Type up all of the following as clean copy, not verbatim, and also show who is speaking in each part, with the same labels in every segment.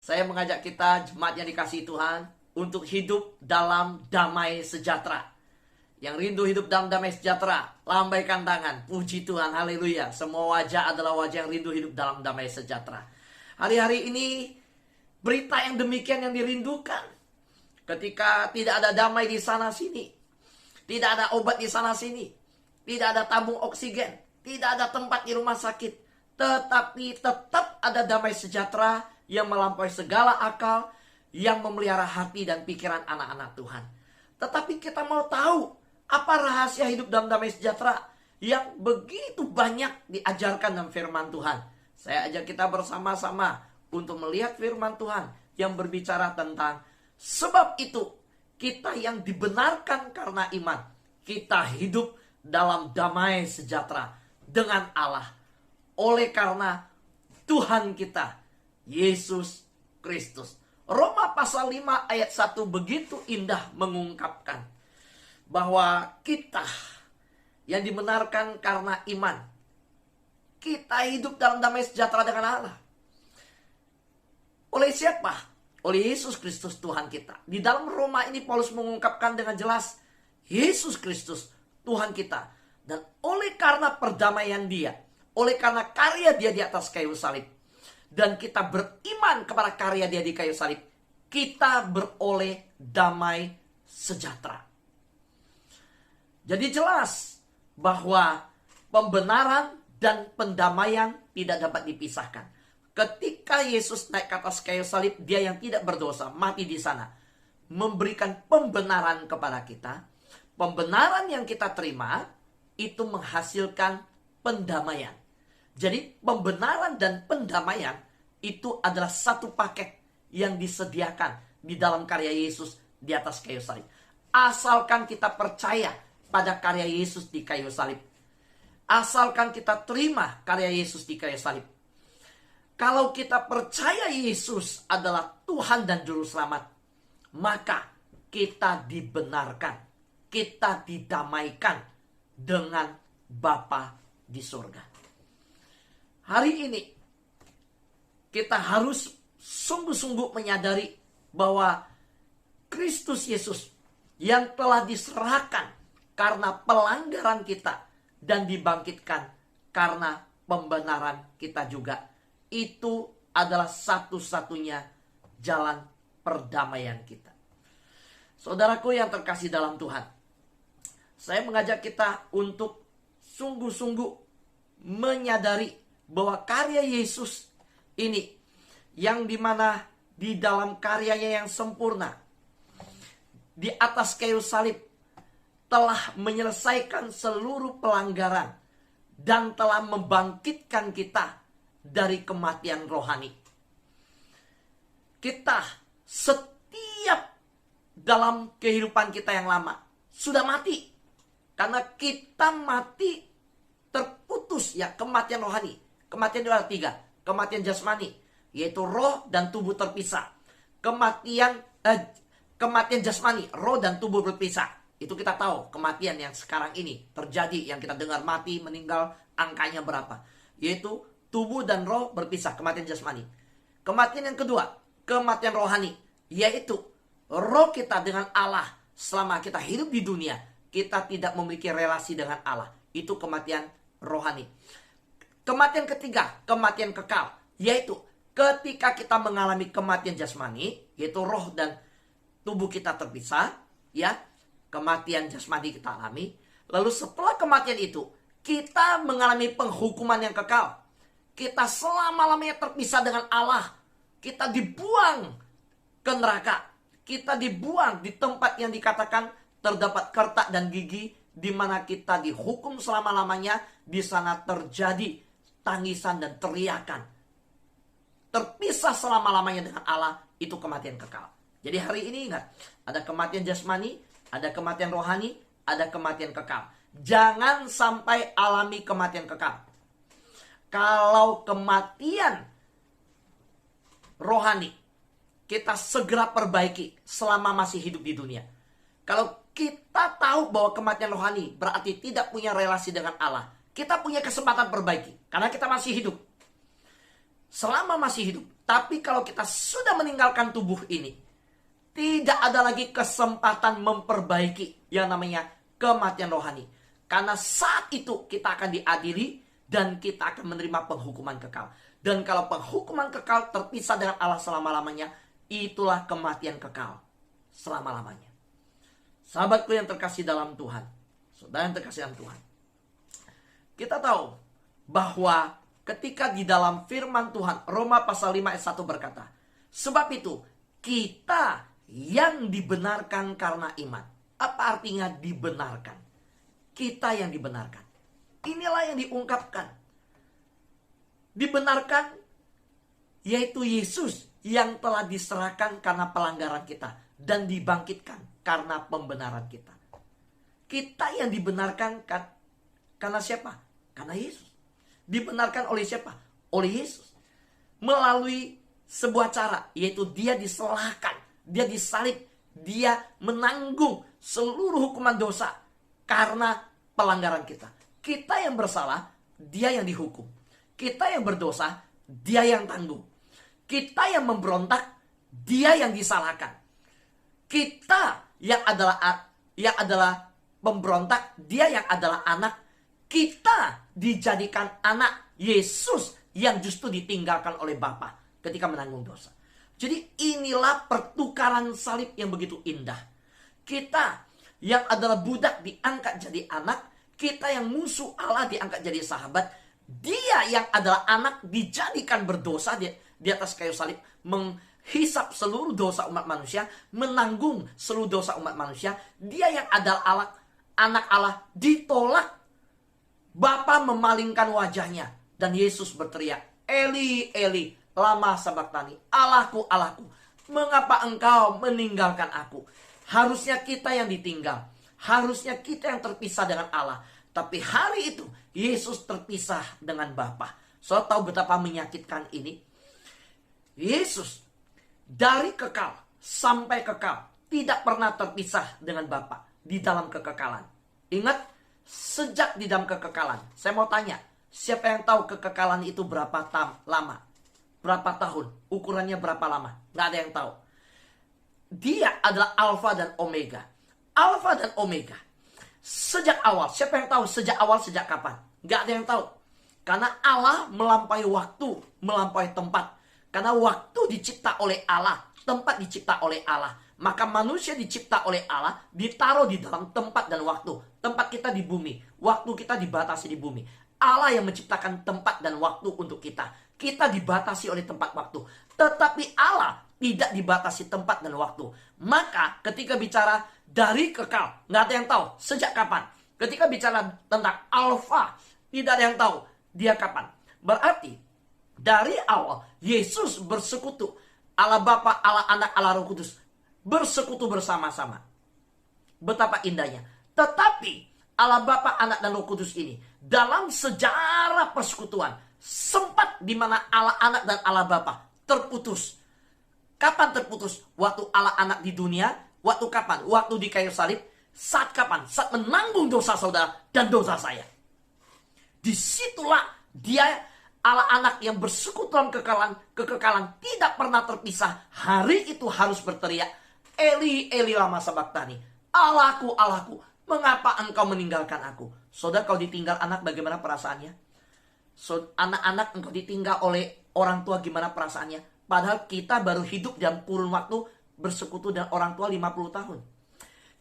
Speaker 1: Saya mengajak kita, jemaat yang dikasihi Tuhan, untuk hidup dalam damai sejahtera. Yang rindu hidup dalam damai sejahtera, lambaikan tangan, puji Tuhan, haleluya. Semua wajah adalah wajah yang rindu hidup dalam damai sejahtera. Hari-hari ini, berita yang demikian yang dirindukan. Ketika tidak ada damai di sana sini, tidak ada obat di sana sini, tidak ada tabung oksigen, tidak ada tempat di rumah sakit, tetapi tetap ada damai sejahtera yang melampaui segala akal, yang memelihara hati dan pikiran anak-anak Tuhan. Tetapi kita mau tahu, apa rahasia hidup dalam damai sejahtera yang begitu banyak diajarkan dalam firman Tuhan. Saya ajak kita bersama-sama untuk melihat firman Tuhan yang berbicara tentang sebab itu kita yang dibenarkan karena iman, kita hidup dalam damai sejahtera dengan Allah oleh karena Tuhan kita, Yesus Kristus. Roma pasal 5 ayat 1 begitu indah mengungkapkan bahwa kita yang dibenarkan karena iman, kita hidup dalam damai sejahtera dengan Allah. Oleh siapa? Oleh Yesus Kristus Tuhan kita. Di dalam Roma ini Paulus mengungkapkan dengan jelas, Yesus Kristus Tuhan kita. Dan oleh karena perdamaian Dia, oleh karena karya Dia di atas kayu salib, dan kita beriman kepada karya Dia di kayu salib, kita beroleh damai sejahtera. Jadi jelas bahwa pembenaran dan pendamaian tidak dapat dipisahkan. Ketika Yesus naik ke atas kayu salib, Dia yang tidak berdosa mati di sana, memberikan pembenaran kepada kita. Pembenaran yang kita terima itu menghasilkan pendamaian. Jadi pembenaran dan pendamaian itu adalah satu paket yang disediakan di dalam karya Yesus di atas kayu salib. Asalkan kita percaya pada karya Yesus di kayu salib. Asalkan kita terima karya Yesus di kayu salib. Kalau kita percaya Yesus adalah Tuhan dan Juru Selamat, maka kita dibenarkan, kita didamaikan dengan Bapa di surga. Hari ini kita harus sungguh-sungguh menyadari bahwa Kristus Yesus yang telah diserahkan karena pelanggaran kita dan dibangkitkan karena pembenaran kita juga, itu adalah satu-satunya jalan perdamaian kita. Saudaraku yang terkasih dalam Tuhan, saya mengajak kita untuk sungguh-sungguh menyadari bahwa karya Yesus ini, yang dimana di dalam karyanya yang sempurna, di atas kayu salib, telah menyelesaikan seluruh pelanggaran dan telah membangkitkan kita dari kematian rohani. Kita setiap dalam kehidupan kita yang lama sudah mati. Karena kita mati terputus ya, kematian rohani. Kematian itu ada 3. Kematian jasmani, yaitu roh dan tubuh terpisah. Kematian jasmani, roh dan tubuh berpisah. Itu kita tahu kematian yang sekarang ini terjadi, yang kita dengar mati, meninggal, angkanya berapa. Yaitu tubuh dan roh berpisah, kematian jasmani. Kematian yang kedua, kematian rohani, yaitu roh kita dengan Allah. Selama kita hidup di dunia, kita tidak memiliki relasi dengan Allah. Itu kematian rohani. Kematian ketiga, kematian kekal, yaitu ketika kita mengalami kematian jasmani, yaitu roh dan tubuh kita terpisah, ya, kematian jasmani kita alami. Lalu setelah kematian itu, kita mengalami penghukuman yang kekal. Kita selama-lamanya terpisah dengan Allah. Kita dibuang ke neraka. Kita dibuang di tempat yang dikatakan terdapat kertak dan gigi, di mana kita dihukum selama-lamanya. Di sana terjadi tangisan dan teriakan. Terpisah selama-lamanya dengan Allah, itu kematian kekal. Jadi hari ini ingat, ada kematian jasmani, ada kematian rohani, ada kematian kekal. Jangan sampai alami kematian kekal. Kalau kematian rohani, kita segera perbaiki selama masih hidup di dunia. Kalau kita tahu bahwa kematian rohani berarti tidak punya relasi dengan Allah, kita punya kesempatan perbaiki. Karena kita masih hidup. Selama masih hidup, Tapi kalau kita sudah meninggalkan tubuh ini, tidak ada lagi kesempatan memperbaiki yang namanya kematian rohani. Karena saat itu kita akan diadili dan kita akan menerima penghukuman kekal. Dan kalau penghukuman kekal terpisah dengan Allah selama-lamanya, itulah kematian kekal selama-lamanya. Sahabatku yang terkasih dalam Tuhan, saudara yang terkasih dalam Tuhan, kita tahu bahwa ketika di dalam firman Tuhan, Roma pasal 5 ayat 1 berkata, sebab itu kita yang dibenarkan karena iman. Apa artinya dibenarkan? Kita yang dibenarkan. Inilah yang diungkapkan. Dibenarkan yaitu Yesus yang telah diserahkan karena pelanggaran kita dan dibangkitkan karena pembenaran kita. Kita yang dibenarkan karena siapa? Karena Yesus. Dibenarkan oleh siapa? Oleh Yesus. Melalui sebuah cara, yaitu dia diserahkan, dia disalib, dia menanggung seluruh hukuman dosa karena pelanggaran kita. Kita yang bersalah, dia yang dihukum. Kita yang berdosa, dia yang tanggung. Kita yang memberontak, dia yang disalahkan. Kita yang adalah pemberontak, dia yang adalah anak. Kita dijadikan anak Yesus yang justru ditinggalkan oleh Bapa ketika menanggung dosa. Jadi inilah pertukaran salib yang begitu indah. Kita yang adalah budak diangkat jadi anak. Kita yang musuh Allah diangkat jadi sahabat. Dia yang adalah anak dijadikan berdosa di atas kayu salib. Menghisap seluruh dosa umat manusia. Menanggung seluruh dosa umat manusia. Dia yang adalah anak Allah ditolak. Bapa memalingkan wajahnya. Dan Yesus berteriak, Eli, Eli, lama sabachthani. Allahku, Allahku, mengapa engkau meninggalkan aku? Harusnya kita yang ditinggal. Harusnya kita yang terpisah dengan Allah. Tapi hari itu, Yesus terpisah dengan Bapa. So, tahu betapa menyakitkan ini? Yesus, dari kekal sampai kekal, tidak pernah terpisah dengan Bapa di dalam kekekalan. Ingat, sejak di dalam kekekalan. Saya mau tanya, siapa yang tahu kekekalan itu berapa lama? Berapa tahun? Ukurannya berapa lama? Nggak ada yang tahu. Dia adalah Alfa dan Omega. Alfa dan Omega. Sejak awal. Siapa yang tahu sejak awal, sejak kapan? Nggak ada yang tahu. Karena Allah melampaui waktu, melampaui tempat. Karena waktu dicipta oleh Allah, tempat dicipta oleh Allah. Maka manusia dicipta oleh Allah, ditaruh di dalam tempat dan waktu. Tempat kita di bumi, waktu kita dibatasi di bumi. Allah yang menciptakan tempat dan waktu untuk kita. Kita dibatasi oleh tempat waktu. Tetapi Allah tidak dibatasi tempat dan waktu. Maka ketika bicara dari kekal, nggak ada yang tahu sejak kapan. Ketika bicara tentang Alfa, tidak ada yang tahu dia kapan. Berarti dari awal Yesus bersekutu. Allah Bapa, Allah Anak, Allah Roh Kudus bersekutu bersama-sama. Betapa indahnya. Tetapi Allah Bapa, Anak, dan Roh Kudus ini dalam sejarah persekutuan sempat di mana Allah Anak dan Allah Bapa terputus. Kapan terputus? Waktu Allah Anak di dunia. Waktu kapan? Waktu di kayu salib. Saat kapan? Saat menanggung dosa saudara dan dosa saya. Disitulah dia Allah Anak yang bersekutu dalam kekekalan tidak pernah terpisah. Hari itu harus berteriak, Eli, Eli lama sabachthani. Allahku, Allahku, mengapa engkau meninggalkan aku? Saudara, kau ditinggal anak, bagaimana perasaannya? Anak-anak engkau ditinggal oleh orang tua, gimana perasaannya? Padahal kita baru hidup dalam kurun waktu bersekutu dengan orang tua 50 tahun.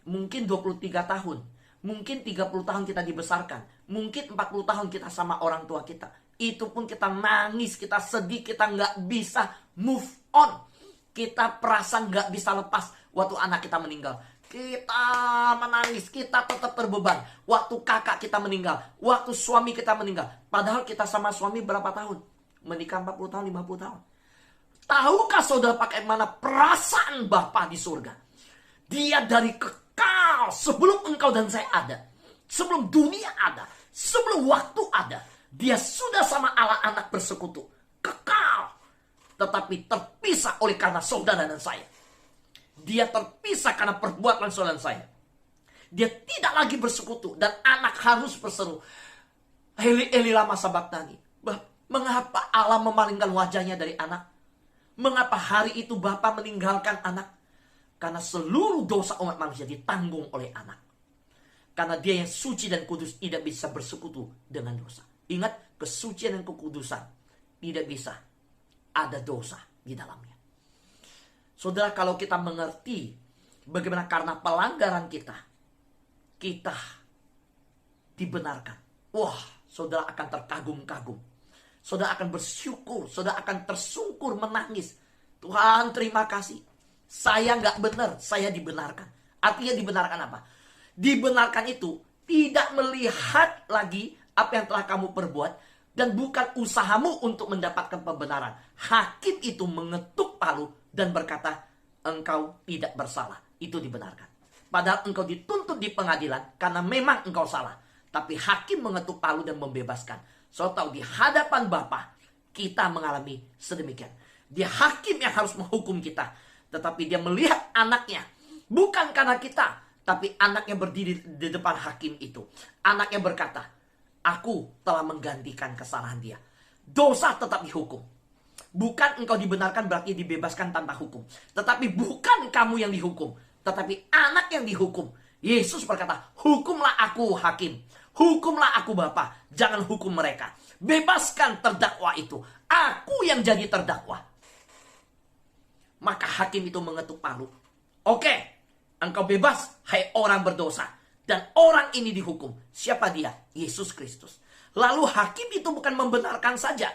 Speaker 1: Mungkin 23 tahun. Mungkin 30 tahun kita dibesarkan. Mungkin 40 tahun kita sama orang tua kita. Itu pun kita nangis, kita sedih, kita nggak bisa move on. Kita perasaan nggak bisa lepas waktu anak kita meninggal. Kita menangis, kita tetap terbeban. Waktu kakak kita meninggal, waktu suami kita meninggal. Padahal kita sama suami berapa tahun? Menikah 40 tahun, 50 tahun. Tahukah saudara pakai mana perasaan Bapa di surga? Dia dari kekal sebelum engkau dan saya ada. Sebelum dunia ada. Sebelum waktu ada. Dia sudah sama Allah Anak bersekutu. Kekal. Tetapi terpisah oleh karena saudara dan saya. Dia terpisah karena perbuatan saudara dan saya. Dia tidak lagi bersekutu. Dan anak harus berseru, Eli, Eli lama sabachthani. Mengapa Allah memalingkan wajahnya dari anak? Mengapa hari itu Bapa meninggalkan anak? Karena seluruh dosa umat manusia ditanggung oleh anak. Karena dia yang suci dan kudus tidak bisa bersekutu dengan dosa. Ingat, kesucian dan kekudusan tidak bisa ada dosa di dalamnya. Saudara, kalau kita mengerti bagaimana karena pelanggaran kita dibenarkan. Wah, saudara akan terkagum-kagum. Saudara akan bersyukur, saudara akan tersungkur menangis. Tuhan, terima kasih. Saya nggak benar, saya dibenarkan. Artinya dibenarkan apa? Dibenarkan itu tidak melihat lagi apa yang telah kamu perbuat dan bukan usahamu untuk mendapatkan pembenaran. Hakim itu mengetuk palu dan berkata, engkau tidak bersalah. Itu dibenarkan. Padahal engkau dituntut di pengadilan karena memang engkau salah. Tapi hakim mengetuk palu dan membebaskan. So tahu di hadapan Bapa kita mengalami sedemikian. Dia hakim yang harus menghukum kita. Tetapi dia melihat anaknya. Bukan karena kita. Tapi anaknya berdiri di depan hakim itu. Anaknya berkata, aku telah menggantikan kesalahan dia. Dosa tetap dihukum. Bukan engkau dibenarkan berarti dibebaskan tanpa hukum. Tetapi bukan kamu yang dihukum. Tetapi anak yang dihukum. Yesus berkata, hukumlah aku hakim. Hukumlah aku Bapa. Jangan hukum mereka. Bebaskan terdakwa itu. Aku yang jadi terdakwa. Maka hakim itu mengetuk palu. Oke, engkau bebas, hai orang berdosa. Dan orang ini dihukum. Siapa dia? Yesus Kristus. Lalu hakim itu bukan membenarkan saja.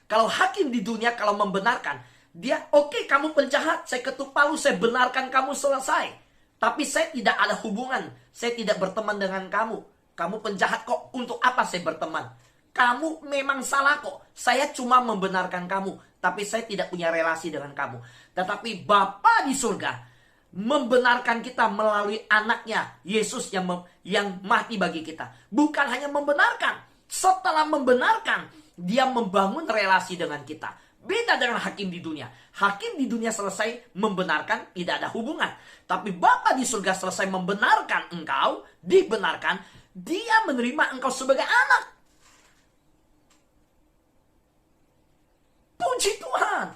Speaker 1: Kalau hakim di dunia kalau membenarkan, dia oke, kamu penjahat, saya ketuk palu, saya benarkan kamu, selesai. Tapi saya tidak ada hubungan, saya tidak berteman dengan kamu. Kamu penjahat kok, untuk apa saya berteman? Kamu memang salah kok, saya cuma membenarkan kamu. Tapi saya tidak punya relasi dengan kamu. Tetapi Bapa di surga membenarkan kita melalui anaknya, Yesus yang mati bagi kita. Bukan hanya membenarkan, setelah membenarkan, dia membangun relasi dengan kita. Beda dengan hakim di dunia. Hakim di dunia selesai membenarkan, tidak ada hubungan. Tapi Bapa di surga selesai membenarkan engkau, dibenarkan, dia menerima engkau sebagai anak. Puji Tuhan.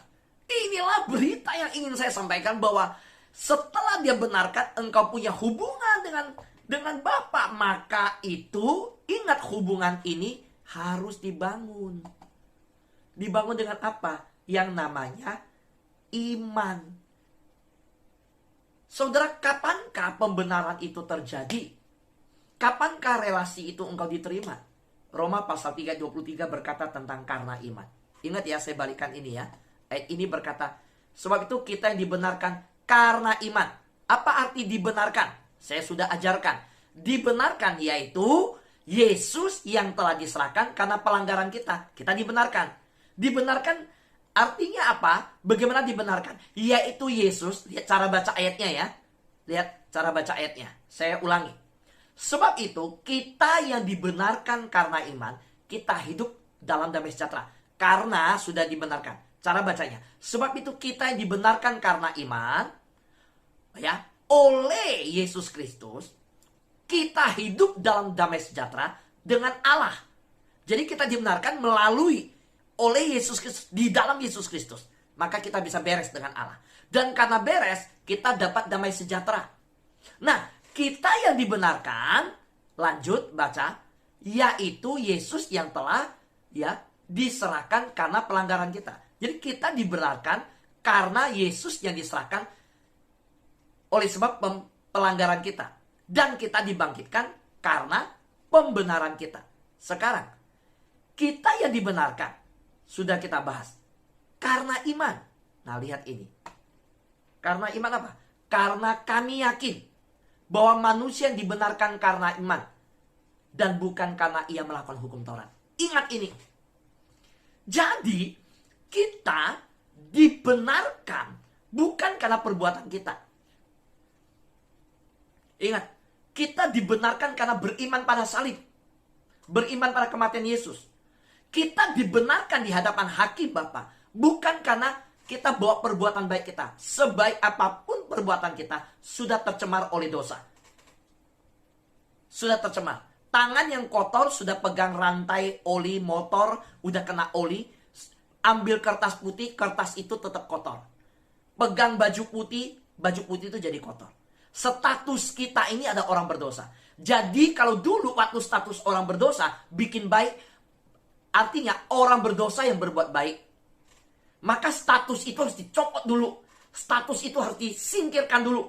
Speaker 1: Inilah berita yang ingin saya sampaikan, bahwa setelah dia benarkan engkau punya hubungan dengan Bapa, maka itu ingat hubungan ini harus dibangun. Dibangun dengan apa? Yang namanya iman. Saudara, kapankah pembenaran itu terjadi? Kapankah relasi itu engkau diterima? Roma pasal 3:23 berkata tentang karena iman. Ingat ya, saya balikan ini ya. Ayat ini berkata, sebab itu kita yang dibenarkan karena iman. Apa arti dibenarkan? Saya sudah ajarkan. Dibenarkan yaitu Yesus yang telah diserahkan karena pelanggaran kita. Kita dibenarkan. Dibenarkan artinya apa? Bagaimana dibenarkan? Yaitu Yesus. Lihat cara baca ayatnya ya. Lihat cara baca ayatnya. Saya ulangi. Sebab itu kita yang dibenarkan karena iman, kita hidup dalam damai sejahtera. Karena sudah dibenarkan. Cara bacanya. Sebab itu kita yang dibenarkan karena iman, ya, oleh Yesus Kristus, kita hidup dalam damai sejahtera dengan Allah. Jadi kita dibenarkan melalui oleh Yesus Kristus, di dalam Yesus Kristus. Maka kita bisa beres dengan Allah. Dan karena beres, kita dapat damai sejahtera. Nah, kita yang dibenarkan, lanjut baca, yaitu Yesus yang telah diserahkan karena pelanggaran kita. Jadi kita dibenarkan karena Yesus yang diserahkan oleh sebab pelanggaran kita. Dan kita dibangkitkan karena pembenaran kita. Sekarang, kita yang dibenarkan, sudah kita bahas. Karena iman. Nah, lihat ini. Karena iman apa? Karena kami yakin bahwa manusia yang dibenarkan karena iman. Dan bukan karena ia melakukan hukum Taurat. Ingat ini. Jadi, kita dibenarkan bukan karena perbuatan kita. Ingat, kita dibenarkan karena beriman pada salib. Beriman pada kematian Yesus. Kita dibenarkan di hadapan hakim Bapa. Bukan karena kita bawa perbuatan baik kita. Sebaik apapun perbuatan kita, sudah tercemar oleh dosa. Sudah tercemar. Tangan yang kotor sudah pegang rantai oli motor, udah kena oli. Ambil kertas itu tetap kotor. Pegang baju putih itu jadi kotor. Status kita ini ada orang berdosa. Jadi kalau dulu waktu status orang berdosa bikin baik, artinya orang berdosa yang berbuat baik. Maka status itu harus dicopot dulu. Status itu harus disingkirkan dulu.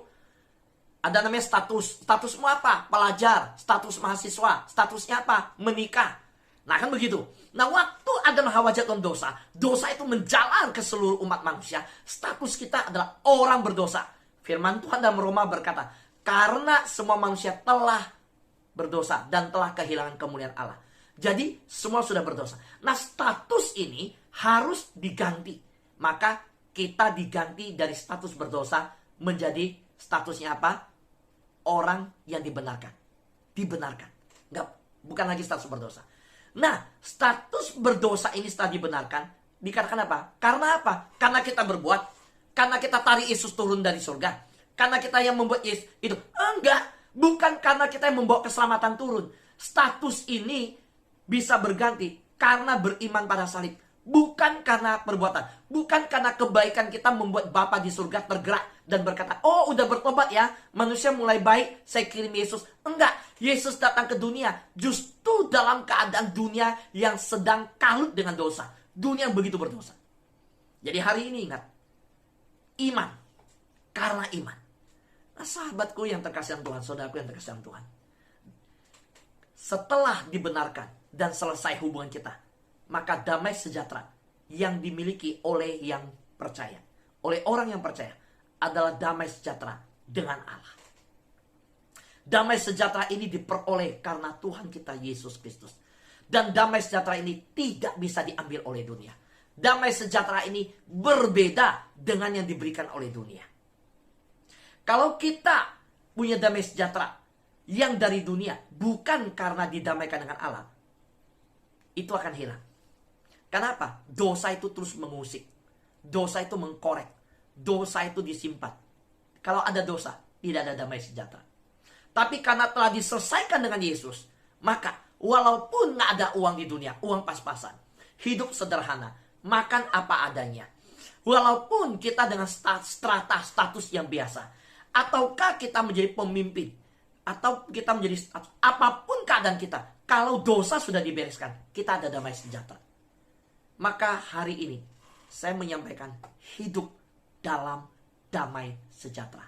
Speaker 1: Ada namanya status. Statusmu apa? Pelajar. Status mahasiswa. Statusnya apa? Menikah. Nah kan begitu. Nah waktu Adam dan Hawa jatuh dosa, dosa itu menjalar ke seluruh umat manusia. Status kita adalah orang berdosa. Firman Tuhan dalam Roma berkata, karena semua manusia telah berdosa dan telah kehilangan kemuliaan Allah. Jadi semua sudah berdosa. Nah status ini harus diganti. Maka kita diganti dari status berdosa menjadi statusnya apa? Orang yang dibenarkan. Dibenarkan. Bukan lagi status berdosa. Nah, status berdosa ini setelah dibenarkan, dikatakan apa? Karena apa? Karena kita berbuat. Karena kita tarik Yesus turun dari surga. Karena kita yang membuat Yesus itu. Enggak. Bukan karena kita yang membawa keselamatan turun. Status ini bisa berganti karena beriman pada salib. Bukan karena perbuatan. Bukan karena kebaikan kita membuat Bapa di surga tergerak dan berkata, oh udah bertobat ya, manusia mulai baik, saya kirim Yesus. Enggak, Yesus datang ke dunia justru dalam keadaan dunia yang sedang kalut dengan dosa. Dunia yang begitu berdosa. Jadi hari ini ingat, iman. Karena iman. Nah sahabatku yang terkasih Tuhan, saudaraku yang terkasih Tuhan. Setelah dibenarkan dan selesai hubungan kita, maka damai sejahtera yang dimiliki oleh yang percaya, oleh orang yang percaya, adalah damai sejahtera dengan Allah. Damai sejahtera ini diperoleh karena Tuhan kita Yesus Kristus. Dan damai sejahtera ini tidak bisa diambil oleh dunia. Damai sejahtera ini berbeda dengan yang diberikan oleh dunia. Kalau kita punya damai sejahtera yang dari dunia, bukan karena didamaikan dengan Allah, itu akan hilang. Kenapa? Dosa itu terus mengusik. Dosa itu mengkorek. Dosa itu disimpan. Kalau ada dosa, tidak ada damai sejahtera. Tapi karena telah diselesaikan dengan Yesus, maka walaupun nggak ada uang di dunia, uang pas-pasan, hidup sederhana, makan apa adanya, walaupun kita dengan strata status yang biasa, ataukah kita menjadi pemimpin, atau kita menjadi status, apapun keadaan kita, kalau dosa sudah dibereskan, kita ada damai sejahtera. Maka hari ini saya menyampaikan hidup dalam damai sejahtera.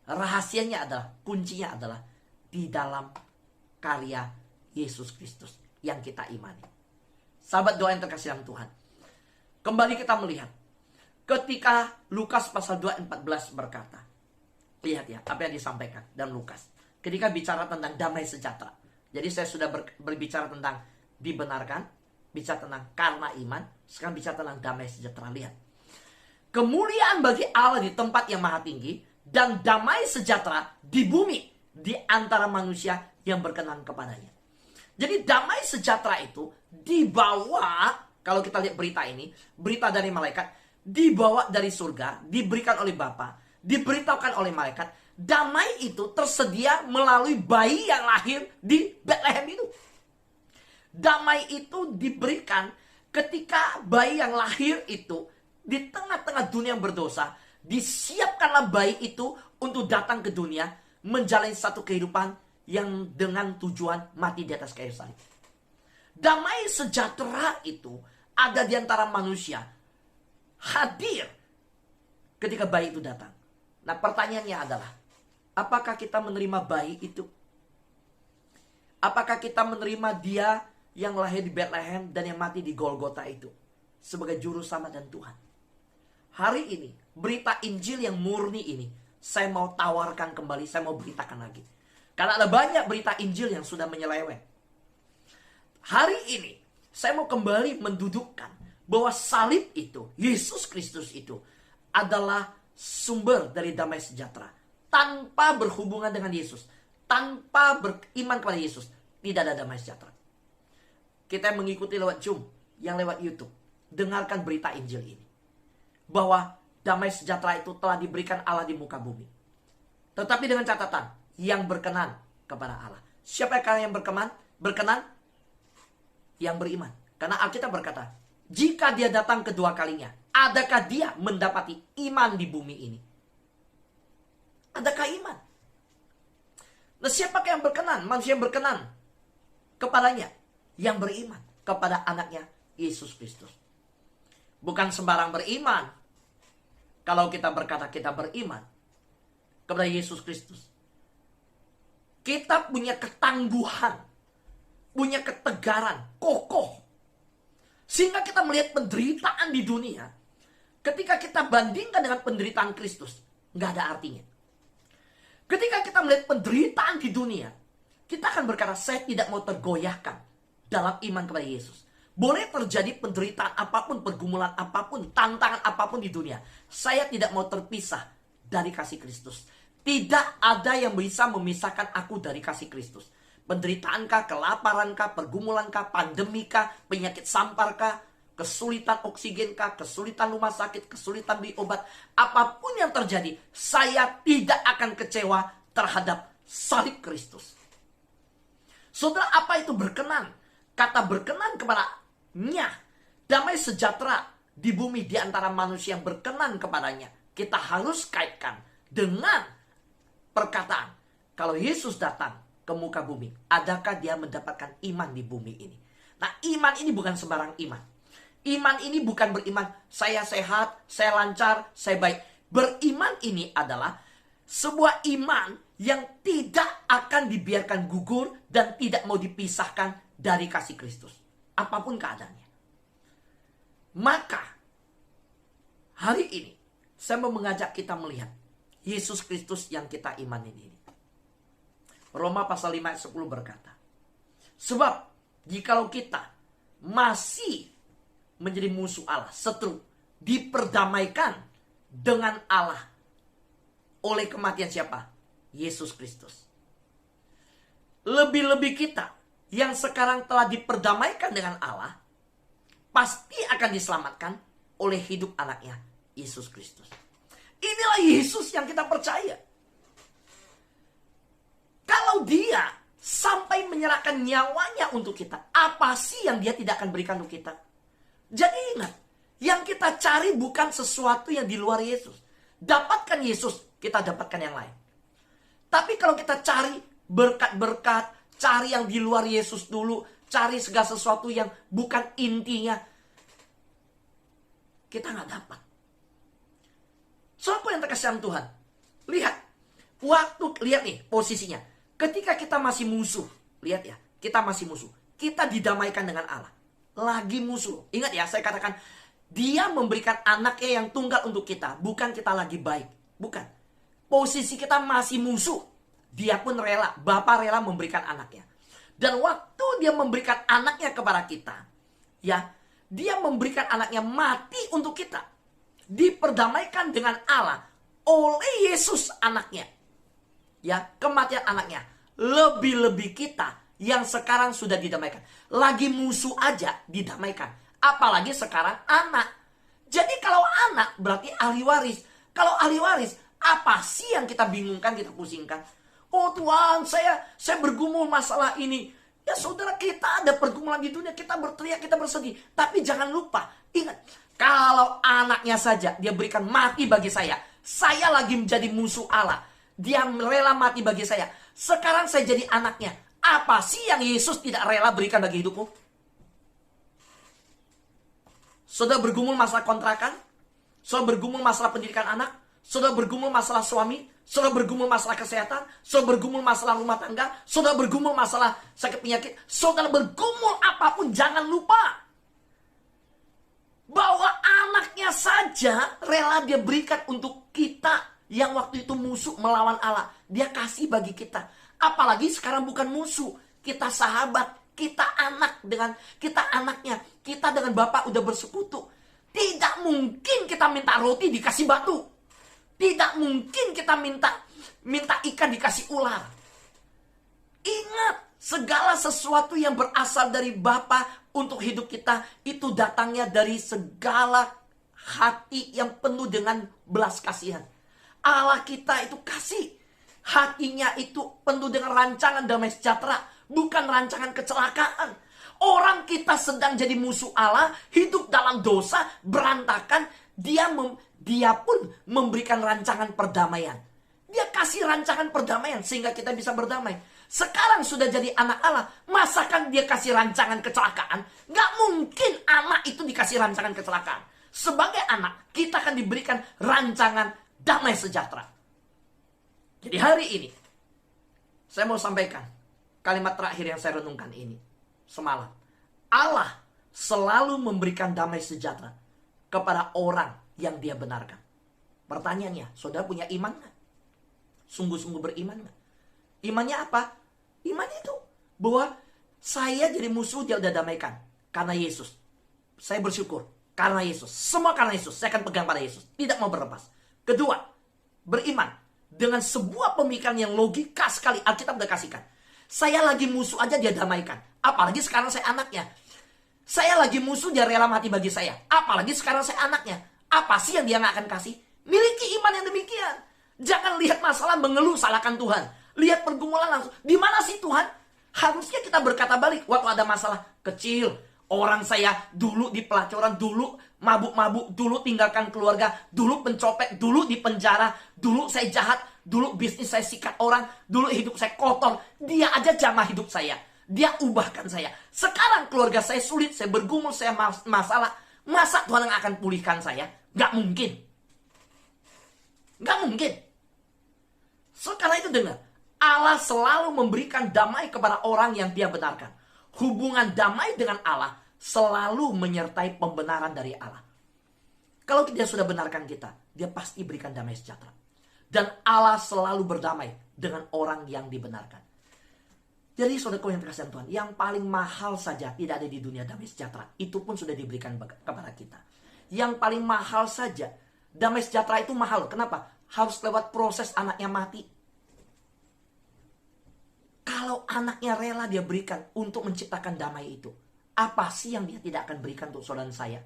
Speaker 1: Rahasianya adalah, kuncinya adalah di dalam karya Yesus Kristus yang kita imani. Sahabat doa yang terkasih dalam Tuhan, kembali kita melihat ketika Lukas pasal 2:14 berkata, lihat ya apa yang disampaikan dalam Lukas ketika bicara tentang damai sejahtera. Jadi saya sudah berbicara tentang dibenarkan, bicara tentang karena iman, sekarang bicara tentang damai sejahtera. Lihat, kemuliaan bagi Allah di tempat yang maha tinggi, dan damai sejahtera di bumi di antara manusia yang berkenan kepadanya. Jadi damai sejahtera itu dibawa, kalau kita lihat berita ini, berita dari malaikat, dibawa dari surga, diberikan oleh Bapa, diberitahukan oleh malaikat. Damai itu tersedia melalui bayi yang lahir di Bethlehem itu. Damai itu diberikan ketika bayi yang lahir itu di tengah-tengah dunia yang berdosa, disiapkanlah bayi itu untuk datang ke dunia menjalani satu kehidupan yang dengan tujuan mati di atas kayu salib. Damai sejahtera itu ada di antara manusia, hadir ketika bayi itu datang. Nah pertanyaannya adalah, apakah kita menerima bayi itu? Apakah kita menerima dia yang lahir di Bethlehem dan yang mati di Golgota itu sebagai juru selamat dan Tuhan? Hari ini, berita Injil yang murni ini, saya mau tawarkan kembali, saya mau beritakan lagi. Karena ada banyak berita Injil yang sudah menyeleweng. Hari ini, saya mau kembali mendudukkan bahwa salib itu, Yesus Kristus itu, adalah sumber dari damai sejahtera. Tanpa berhubungan dengan Yesus, tanpa beriman kepada Yesus, tidak ada damai sejahtera. Kita yang mengikuti lewat Zoom, yang lewat YouTube, dengarkan berita Injil ini. Bahwa damai sejahtera itu telah diberikan Allah di muka bumi. Tetapi dengan catatan, yang berkenan kepada Allah. Siapa yang berkenan? Berkenan? Yang beriman. Karena Alkitab berkata, jika dia datang kedua kalinya, adakah dia mendapati iman di bumi ini? Adakah iman? Nah, siapakah yang berkenan? Manusia yang berkenan kepadanya, yang beriman kepada anaknya Yesus Kristus. Bukan sembarang beriman. Kalau kita berkata kita beriman kepada Yesus Kristus, kita punya ketangguhan, punya ketegaran, kokoh. Sehingga kita melihat penderitaan di dunia, ketika kita bandingkan dengan penderitaan Kristus, nggak ada artinya. Ketika kita melihat penderitaan di dunia, kita akan berkata, saya tidak mau tergoyahkan dalam iman kepada Yesus. Boleh terjadi penderitaan apapun, pergumulan apapun, tantangan apapun di dunia, saya tidak mau terpisah dari kasih Kristus. Tidak ada yang bisa memisahkan aku dari kasih Kristus. Penderitaankah, kelaparankah, pergumulankah, pandemikah, penyakit samparkah, kesulitan oksigenkah, kesulitan rumah sakit, kesulitan beli obat, apapun yang terjadi, saya tidak akan kecewa terhadap salib Kristus. Saudara, apa itu berkenan? Kata berkenan kepadanya, damai sejahtera di bumi di antara manusia yang berkenan kepadanya. Kita harus kaitkan dengan perkataan, kalau Yesus datang ke muka bumi, adakah dia mendapatkan iman di bumi ini? Nah, iman ini bukan sembarang iman. Iman ini bukan beriman, saya sehat, saya lancar, saya baik. Beriman ini adalah sebuah iman yang tidak akan dibiarkan gugur dan tidak mau dipisahkan dari kasih Kristus. Apapun keadaannya. Maka, hari ini, saya mau mengajak kita melihat Yesus Kristus yang kita imanin ini. Roma pasal 5 ayat 10 berkata, sebab jikalau kita masih menjadi musuh Allah, setru, diperdamaikan dengan Allah oleh kematian siapa? Yesus Kristus. Lebih-lebih kita yang sekarang telah diperdamaikan dengan Allah, pasti akan diselamatkan oleh hidup anaknya, Yesus Kristus. Inilah Yesus yang kita percaya. Kalau dia sampai menyerahkan nyawanya untuk kita, apa sih yang dia tidak akan berikan untuk kita? Jadi ingat, yang kita cari bukan sesuatu yang di luar Yesus. Dapatkan Yesus, kita dapatkan yang lain. Tapi kalau kita cari berkat-berkat, cari yang di luar Yesus dulu, cari segala sesuatu yang bukan intinya, kita nggak dapat. Siapa yang terkesan Tuhan? Lihat, lihat nih posisinya. Ketika kita masih musuh, lihat ya, kita masih musuh. Kita didamaikan dengan Allah. Lagi musuh. Ingat ya, saya katakan, dia memberikan anaknya yang tunggal untuk kita. Bukan kita lagi baik. Bukan. Posisi kita masih musuh. Dia pun rela, Bapa rela memberikan anaknya. Dan waktu dia memberikan anaknya kepada kita, ya, dia memberikan anaknya mati untuk kita. Diperdamaikan dengan Allah oleh Yesus anaknya. Ya, kematian anaknya. Lebih-lebih kita yang sekarang sudah didamaikan. Lagi musuh aja didamaikan. Apalagi sekarang anak. Jadi kalau anak berarti ahli waris. Kalau ahli waris, apa sih yang kita bingungkan, kita pusingkan? Oh Tuhan, saya bergumul masalah ini. Ya saudara, kita ada pergumulan di dunia, kita berteriak, kita bersedih. Tapi jangan lupa, ingat, kalau anaknya saja dia berikan mati bagi saya lagi menjadi musuh Allah. Dia rela mati bagi saya. Sekarang saya jadi anaknya. Apa sih yang Yesus tidak rela berikan bagi hidupku? Saudara bergumul masalah kontrakan? Saudara bergumul masalah pendidikan anak? Saudara bergumul masalah suami? Saudara bergumul masalah kesehatan? Saudara bergumul masalah rumah tangga? Saudara bergumul masalah sakit penyakit? Saudara bergumul apapun, jangan lupa bahwa anaknya saja rela dia berikan untuk kita yang waktu itu musuh melawan Allah. Dia kasih bagi kita. Apalagi sekarang bukan musuh, kita sahabat, kita anak dengan kita anaknya, kita dengan Bapa udah bersekutu. Tidak mungkin kita minta roti dikasih batu. Tidak mungkin kita minta ikan dikasih ular. Ingat, segala sesuatu yang berasal dari Bapa untuk hidup kita itu datangnya dari segala hati yang penuh dengan belas kasihan. Allah kita itu kasih. Hatinya itu penuh dengan rancangan damai sejahtera, bukan rancangan kecelakaan. Orang kita sedang jadi musuh Allah, hidup dalam dosa, berantakan, dia pun memberikan rancangan perdamaian. Dia kasih rancangan perdamaian sehingga kita bisa berdamai. Sekarang sudah jadi anak Allah, masakan dia kasih rancangan kecelakaan? Gak mungkin anak itu dikasih rancangan kecelakaan. Sebagai anak, kita akan diberikan rancangan damai sejahtera. Jadi hari ini, saya mau sampaikan kalimat terakhir yang saya renungkan ini. Semalam, Allah selalu memberikan damai sejahtera kepada orang yang dia benarkan. Pertanyaannya, saudara punya iman gak? Sungguh-sungguh beriman gak? Imannya apa? Imannya itu bahwa saya jadi musuh, dia udah damaikan karena Yesus. Saya bersyukur karena Yesus. Semua karena Yesus. Saya akan pegang pada Yesus, tidak mau berlepas. Kedua, beriman dengan sebuah pemikiran yang logika sekali. Alkitab udah kasihkan. Saya lagi musuh aja dia damaikan. Apalagi sekarang saya anaknya. Saya lagi musuh, dia rela mati bagi saya. Apalagi sekarang saya anaknya. Apa sih yang dia gak akan kasih? Miliki iman yang demikian. Jangan lihat masalah mengeluh, salahkan Tuhan. Lihat pergumulan langsung. Di mana sih Tuhan? Harusnya kita berkata balik. Waktu ada masalah kecil, orang saya dulu di pelacuran, dulu mabuk-mabuk, dulu tinggalkan keluarga, dulu pencopet, dulu di penjara, dulu saya jahat, dulu bisnis saya sikat orang, dulu hidup saya kotor. Dia aja jamah hidup saya. Dia ubahkan saya. Sekarang keluarga saya sulit, saya bergumul, saya masalah. Masa Tuhan yang akan pulihkan saya? Gak mungkin. Gak mungkin. Karena itu dengar, Allah selalu memberikan damai kepada orang yang dia benarkan. Hubungan damai dengan Allah selalu menyertai pembenaran dari Allah. Kalau dia sudah benarkan kita, dia pasti berikan damai sejahtera. Dan Allah selalu berdamai dengan orang yang dibenarkan. Jadi saudaraku yang terkasih Tuhan, yang paling mahal saja tidak ada di dunia damai sejahtera. Itu pun sudah diberikan kepada kita. Yang paling mahal saja, damai sejahtera itu mahal. Kenapa? Harus lewat proses anaknya mati. Kalau anaknya rela dia berikan untuk menciptakan damai itu, apa sih yang dia tidak akan berikan untuk saudara saya?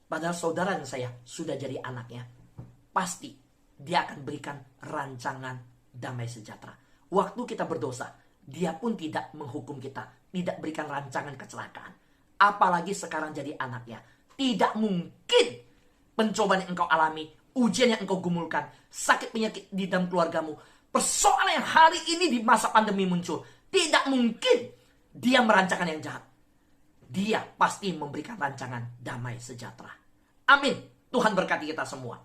Speaker 1: Padahal saudara dan saya sudah jadi anaknya. Pasti dia akan berikan rancangan damai sejahtera. Waktu kita berdosa, dia pun tidak menghukum kita, tidak berikan rancangan kecelakaan. Apalagi sekarang jadi anaknya. Tidak mungkin pencobaan yang engkau alami, ujian yang engkau gumulkan, sakit penyakit di dalam keluargamu, persoalan yang hari ini di masa pandemi muncul, tidak mungkin dia merancangkan yang jahat. Dia pasti memberikan rancangan damai sejahtera. Amin. Tuhan berkati kita semua.